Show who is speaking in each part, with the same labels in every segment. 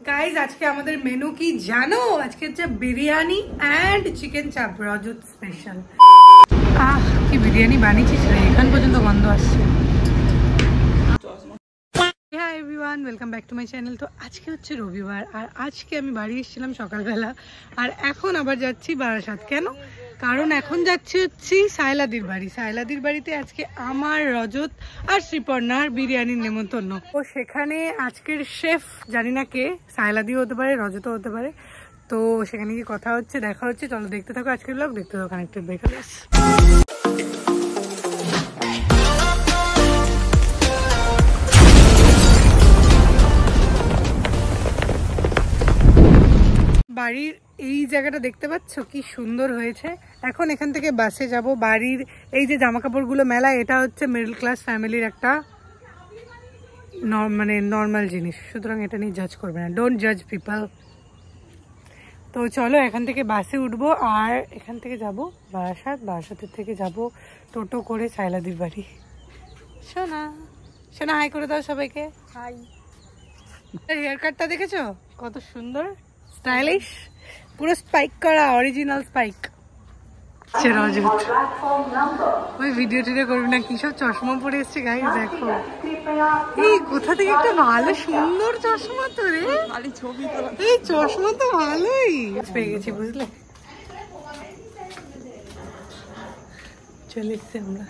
Speaker 1: Guys আজকে আমাদের menu কি জানো? আজকে হচ্ছে biryani and chicken chaap, Rajat special. কি বিরিয়ানি বানিয়েছিস রে, এখান পর্যন্ত গন্ধ আসছে। Hi everyone, welcome back to my channel. তো আজকে হচ্ছে রবিবার আর আজকে আমি বাড়ি এসেছিলাম সকালবেলা আর এখন আবার যাচ্ছি বারাসাত। কেন? কারণ এখন যাচ্ছি সায়লাদির বাড়ি। সায়লাদির বাড়িতে আজকে আমার, রজত আর শ্রীপর্ণার বিরিয়ানির নেমন্তন্ন। তো সেখানে আজকের শেফ জানি না কে, সায়লাদিও হতে পারে, রজতও হতে পারে। তো সেখানে কি কথা হচ্ছে, দেখা হচ্ছে। চলো দেখতে থাকো আজকের ব্লগ, দেখতে থাকো কানেক্টেড বাই কালার্স। বাড়ির এই জায়গাটা দেখতে পাচ্ছ কি সুন্দর হয়েছে। এখন এখান থেকে বাসে যাব। বাড়ির এই যে জামা কাপড়গুলো মেলা, এটা হচ্ছে মিডল ক্লাস ফ্যামিলির একটা মানে নর্মাল জিনিস, সুতরাং এটা নিয়ে জাজ করবে না, ডোন্ট জাজ পিপল। তো চলো এখান থেকে বাসে উঠবো আর এখান থেকে যাব বারাসাত। বারাসাতের থেকে যাব টোটো করে সায়লাদির বাড়ি। শোনা শোনা হাই করে দাও সবাইকে। হাই। হেয়ার কাটটা দেখেছো কত সুন্দর, স্টাইলিশ, পুরো স্পাইক করা, অরিজিনাল স্পাইক। ওই ভিডিও টিডিও করবি না, কি সব চশমা পরে এসছে গাইস, দেখো। এই কোথা থেকে একটা ভালো সুন্দর চশমা তো রে, এই চশমা তো ভালোই পেয়ে গেছি, বুঝলে। চলে এসছি আমরা।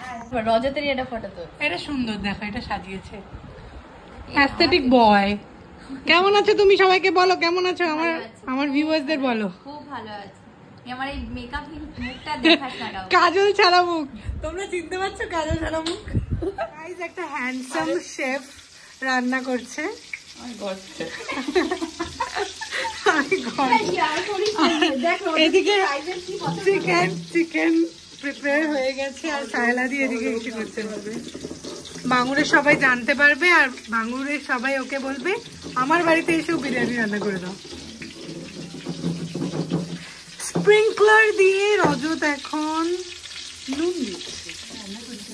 Speaker 2: রজতেরই এটা ফটো তো,
Speaker 1: এটা সুন্দর, দেখো এটা সাজিয়েছে অ্যাস্থেটিক বয়। কেমন আছো তুমি? সবাইকে বলো কেমন আছো, আমার ভিউয়ার্সদের বলো।
Speaker 2: খুব ভালো আছে। আমার এই মেকআপ মুখটা দেখাস না,
Speaker 1: কাজল ছাড়া মুখ, তোমরা চিনতে পারছো কাজল ছাড়া মুখ। গাইস একটা হ্যান্ডসাম শেফ রান্না করছে। এদিকে চিকেন প্রিপেয়ার হয়ে গেছে আর সায়লাদি এদিকে এসে করছে। বাঙুরের সবাই জানতে পারবে আর বাঙুরের সবাই ওকে বলবে আমার বাড়িতে এসেও বিরিয়ানি রান্না করে দাও। স্প্রিংকলার দিয়ে রজত এখন নুন দিচ্ছে।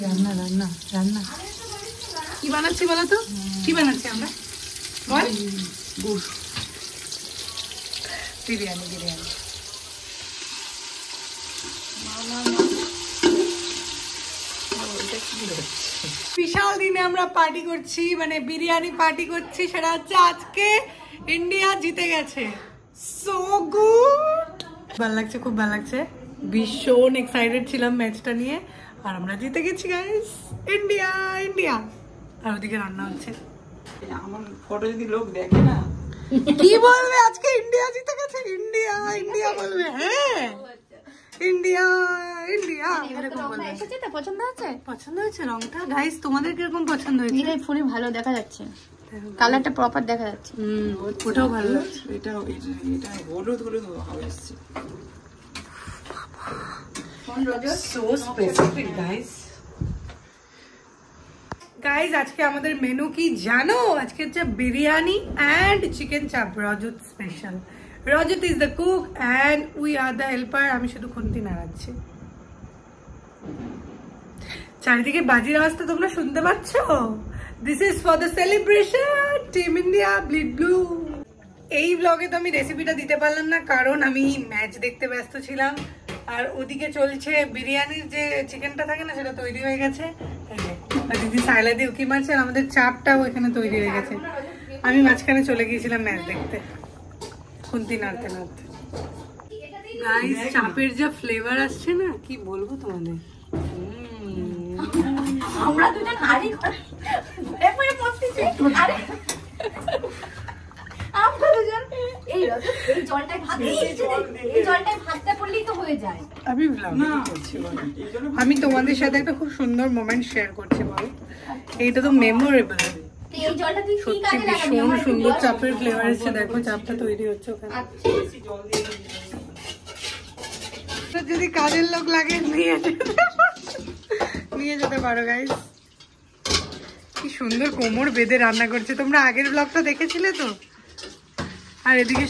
Speaker 1: রান্না রান্না রান্না কি বানাচ্ছি বলো তো, কি বানাচ্ছি আমরা? বল। বিরিয়ানি। বিরিয়ানি বিশাল দিনে আমরা পার্টি করছি, মানে বিরিয়ানি পার্টি করছি। সেটা হচ্ছে আজকে ইন্ডিয়া জিতে গেছে। সো গুড, ভালো লাগছে, খুব ভালো লাগছে। ভীষণ এক্সাইটেড ছিলাম ম্যাচটা নিয়ে আর আমরা জিতে গেছি গাইস। India India. আর ওদিকে রান্না হচ্ছে।
Speaker 3: আমার ফটো যদি লোক দেখে না
Speaker 1: কি বলবে, আজকে ইন্ডিয়া জিতে গেছে। ইন্ডিয়া ইন্ডিয়া বলবে। হ্যাঁ ইন্ডিয়া ইন্ডিয়া এরকম বলবে।
Speaker 2: পছন্দ হচ্ছে?
Speaker 1: পছন্দ হয়েছে রংটা গাইস, তোমাদের কিরকম পছন্দ হয়েছে?
Speaker 2: এটাই ফুলি ভালো দেখা যাচ্ছে, কালারটা প্রপার দেখা যাচ্ছে।
Speaker 1: ওটাও ভালো লাগছে।
Speaker 3: এটা হলুদ হলুদ ভাব এসছে।
Speaker 1: So specific guys. গাইস আজকে আমাদের মেনু কি জানো? আজকে হচ্ছে biryani and chicken chaap, Rajat special. Rajat is the cook and we are the helper. আমি শুধু খুন্তি নাড়াচ্ছি। চারিদিকে বাজির আওয়াজটা তোমরা শুনতে পাচ্ছ? This is for the celebration team India bleed blue. এই ব্লগে তো আমি রেসিপিটা দিতে পারলাম না কারণ আমি ম্যাচ দেখতে ব্যস্ত ছিলাম আর ওদিকে চলছে বিরিয়ানির যে চিকেনটা থাকে না, সেটা তৈরি হয়ে গেছে। আর দিদি সায়লাদি উকি মারছে আর আমাদের চাপটাও এখানে তৈরি হয়ে গেছে। আমি মাঝখানে চলে গিয়েছিলাম ম্যাচ দেখতে, খুন্তি নাড়তে নাড়তে। গাইস চাপের যা ফ্লেভার আসছে না, কি বলবো তোমাদের।
Speaker 2: আমরা দুজন হাড়ি করে এমন মস্তিছে। আরে আমরা দুজন এই জলটায় ভাতটা পড়লেই তো হয়ে যায়।
Speaker 1: আমি ব্লগ করছি বলো, আমি তোমাদের সাথে একটা খুব সুন্দর মোমেন্ট শেয়ার করছি বলো। এইটা তো মেমোরেবল।
Speaker 2: এই জলটা তুই কি কাজে লাগাবি?
Speaker 1: ভীষণ সুন্দর চাপের ফ্লেভার এসেছে, দেখো চাপটা তৈরি হচ্ছে ওখানে। যদি কাজের লোক লাগে নিয়ে যেতে পারো গাইস। কি সুন্দর কোমর বেঁধে রান্না করছে, তোমরা আগের ব্লগটা দেখেছিলে তো। আর এদিকে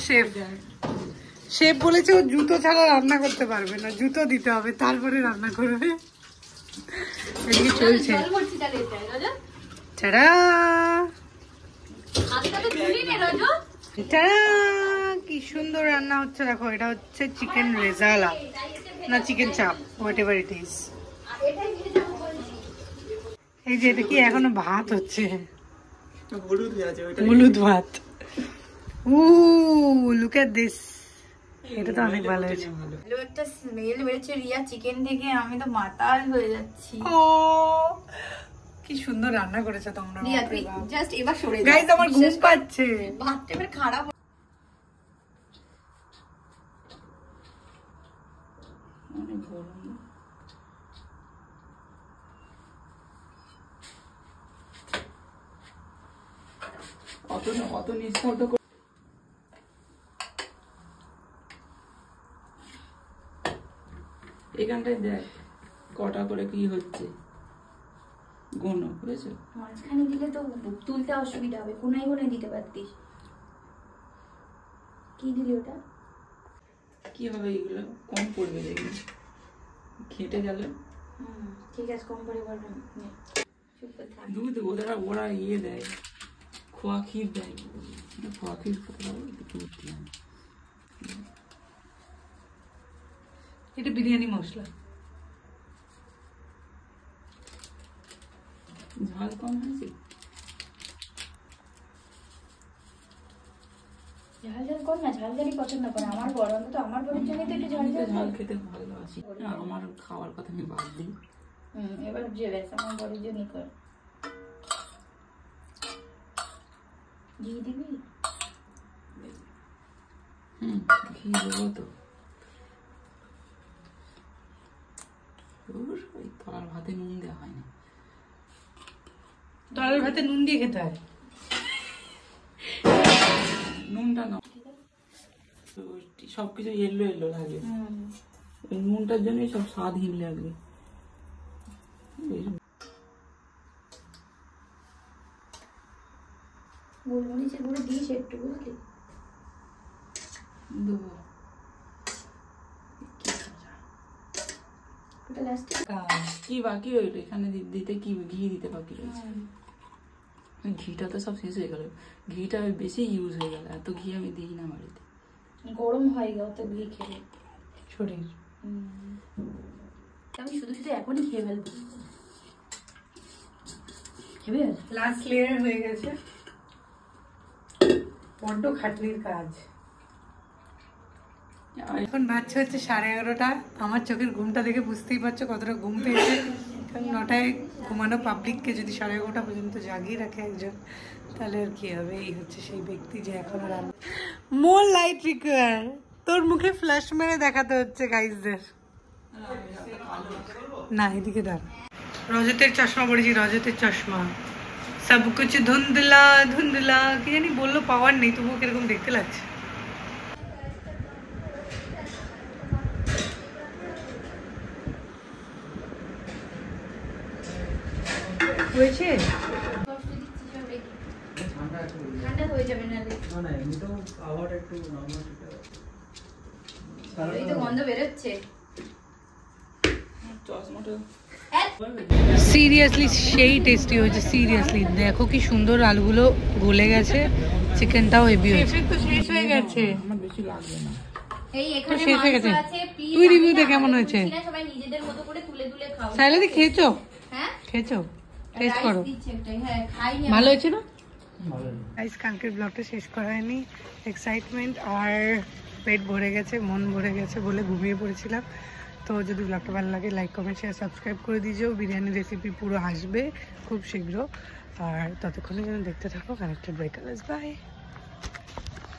Speaker 1: শেফ বলেছে ও জুতো ছাড়া রান্না করতে পারবে না, জুতো দিতে হবে তারপরে রান্না করবে। এদিকে চলছে ছাড়া। কি সুন্দর রান্না হচ্ছে দেখো। এটা হচ্ছে চিকেন রেজালা না চিকেন চাপ, হোয়াট এভার ইট ইজ। এই যে এটা কি এখনো ভাত হচ্ছে, হলুদ ভাত। লুক এট দিস, এটা তো অনেক ভালো হয়েছে।
Speaker 2: ভালো একটা স্মেল বেরোচ্ছে রিয়া চিকেন থেকে, আমি তো মাতাল হয়ে যাচ্ছি।
Speaker 1: ও কি সুন্দর রান্না করেছো তোমরা।
Speaker 2: রিয়া তুই জাস্ট এবার সরে যা।
Speaker 1: গাইস আমার ঘুম পাচ্ছে,
Speaker 2: ভাতটা এবার খারাপ।
Speaker 3: অনেক গরম। অত নিষ্পর্ধ এখানটায় দেখ কটা করে কি হচ্ছে, গোনো বুঝেছো?
Speaker 2: মাঝখানে দিলে তো তুলতে অসুবিধা হবে, কোনায় কোনায় দিতে পারতিস। কি দিলি ওটা?
Speaker 3: কি হবে এগুলো? কম পড়বে দেখবি, খেটে গেলে।
Speaker 2: ঠিক আছে, কম করে বলবেন।
Speaker 3: দুধ ওরা ইয়ে দেয়, খোয়া ক্ষীর দেয়, খোয়া ক্ষীর করতে হবে।
Speaker 1: এটা বিরিয়ানি মশলা।
Speaker 3: ঝাল কম হয়েছে,
Speaker 2: ঝাল ঝাল কর না, ঝাল ঝালই পছন্দ করে আমার বড়, তো আমার বড়ের জন্য তো একটু ঝাল ঝাল।
Speaker 3: ঝাল খেতে ভালোবাসি, আমার খাওয়ার কথা আমি বাদ দিই।
Speaker 2: এবার যে ব্যাস আমার বড়ের জন্যই কর। ঘি দিবি?
Speaker 3: ঘি দেবো তো। তলার ভাতে নুন দেওয়া হয় না।
Speaker 1: তলার ভাতে নুন দিয়ে খেতে হয়?
Speaker 3: নুনটা না, সবকিছু এলো এলো লাগে, ওই নুনটার জন্যই সব স্বাদহীন লাগবে।
Speaker 2: গোলমরিচের গুঁড়ো দিস একটু, বুঝলি?
Speaker 3: দেবো কি বাকি রইলো এখানে দিতে? কি ঘি দিতে বাকি রয়েছে? ঘিটা তো সব শেষ হয়ে গেল, ঘিটা বেশি ইউজ হয়ে গেল, এত ঘি আমি দিই না বাড়িতে।
Speaker 2: গরম হয়ে গেল তো ঘি খেলে
Speaker 1: শরীর।
Speaker 2: আমি শুধু শুধু এখনই খেয়ে ফেলবো। খেবে
Speaker 1: লাস্ট লেয়ার হয়ে গেছে, বড্ড খাটনির কাজ। এখন বাজছে হচ্ছে 11:30। আমার চোখের ঘুমটা দেখে বুঝতেই পারছো কতটা ঘুম পেয়েছে, কারণ 9টায় ঘুমানো পাবলিককে যদি 11:30 পর্যন্ত জাগিয়ে রাখে একজন, তাহলে আর কি হবে। এই হচ্ছে সেই ব্যক্তি যে এখনো রান্না। মোর লাইট রিকোয়ার, তোর মুখে ফ্ল্যাশ মেরে দেখাতে হচ্ছে গাইজদের। না এদিকে দাঁড়া, রজতের চশমা পড়েছি, রজতের চশমা। সব কুছ ধুন্দলা ধুন্দলা, কি জানি বললো, পাওয়ার নেই, তবুও কিরকম দেখতে লাগছে। হয়েছে
Speaker 2: ঠান্ডা হয়ে যাবে না? না এমনিতেও আওয়াজ একটু নরমাল, এই তো গন্ধ বেরোচ্ছে।
Speaker 1: সিরিয়াসলি সেই টেস্টি হয়েছে, সিরিয়াসলি। দেখো কি সুন্দর আলুগুলো গলে গেছে, চিকেনটাও হেভি হয়েছে। তো শেষ হয়ে গেছে,
Speaker 3: আমার বেশি লাগবে না।
Speaker 2: এই এখানে
Speaker 1: শেষ হয়ে গেছে।
Speaker 2: মাংস আছে, প্লিজ।
Speaker 1: তুই রিভিউ দে কেমন হয়েছে।
Speaker 2: সবাই নিজেদের মতো করে তুলে তুলে খাও।
Speaker 1: সাইলাদি খেয়েছো?
Speaker 2: হ্যাঁ
Speaker 1: খেয়েছো? টেস্ট করো,
Speaker 2: হ্যাঁ খাইনি।
Speaker 1: ভালো হয়েছে না? গাইস কালকের ব্লগটা শেষ করা হয়নি, এক্সাইটমেন্ট আর পেট ভরে গেছে, মন ভরে গেছে বলে ঘুমিয়ে পড়েছিলাম। তো যদি ব্লগটা ভালো লাগে লাইক কমেন্ট শেয়ার সাবস্ক্রাইব করে দিও। বিরিয়ানি রেসিপি পুরো আসবে খুব শীঘ্র, আর ততক্ষণে যেন দেখতে থাকো কানেক্টেড বাই কালার্স। বাই।